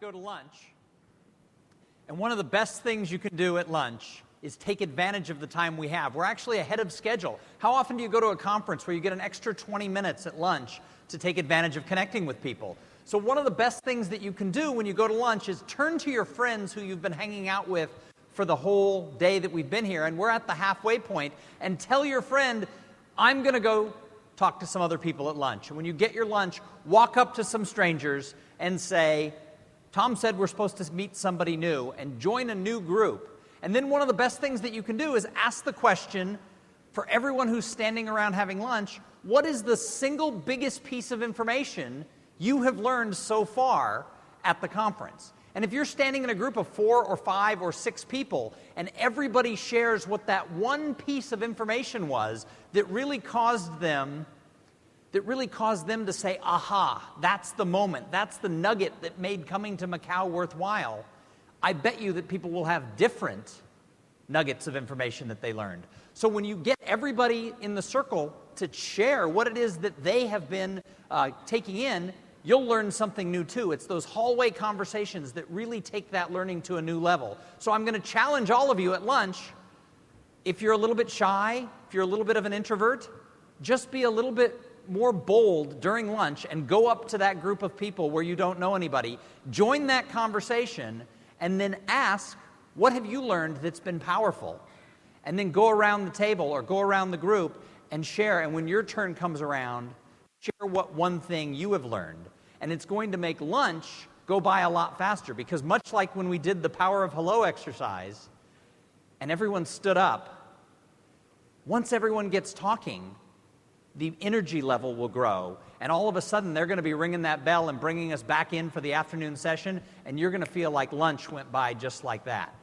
go to lunch, and one of the best things you can do at lunch is take advantage of the time we have. We're actually ahead of schedule. How often do you go to a conference where you get an extra 20 minutes at lunch to take advantage of connecting with people? So one of the best things that you can do when you go to lunch is turn to your friends who you've been hanging out with for the whole day that we've been here, and we're at the halfway point, and tell your friend, I'm going to go talk to some other people at lunch. And when you get your lunch, walk up to some strangers and say, Tom said we're supposed to meet somebody new, and join a new group. And then one of the best things that you can do is ask the question, for everyone who's standing around having lunch, what is the single biggest piece of information you have learned so far at the conference? And if you're standing in a group of 4 or 5 or 6 people, and everybody shares what that one piece of information was that really caused them to say, aha, that's the moment, that's the nugget that made coming to Macau worthwhile, I bet you that people will have different nuggets of information that they learned. So when you get everybody in the circle to share what it is that they have been taking in, you'll learn something new too. It's those hallway conversations that really take that learning to a new level. So I'm going to challenge all of you at lunch, if you're a little bit shy, if you're a little bit of an introvert, just be a little bit more bold during lunch and go up to that group of people where you don't know anybody. Join that conversation and then ask, what have you learned that's been powerful? And then go around the table or go around the group and share. And when your turn comes around, share what one thing you have learned. And it's going to make lunch go by a lot faster, because much like when we did the Power of Hello exercise and everyone stood up, once everyone gets talking, the energy level will grow, and all of a sudden they're going to be ringing that bell and bringing us back in for the afternoon session, and you're going to feel like lunch went by just like that.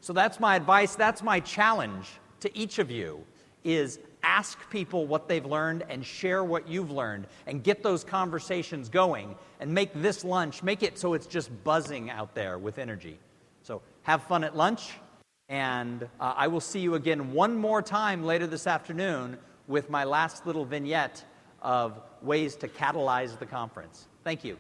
So that's my advice, that's my challenge to each of you, is ask people what they've learned and share what you've learned and get those conversations going and make this lunch, make it so it's just buzzing out there with energy. So have fun at lunch, and I will see you again one more time later this afternoon with my last little vignette of ways to catalyze the conference. Thank you.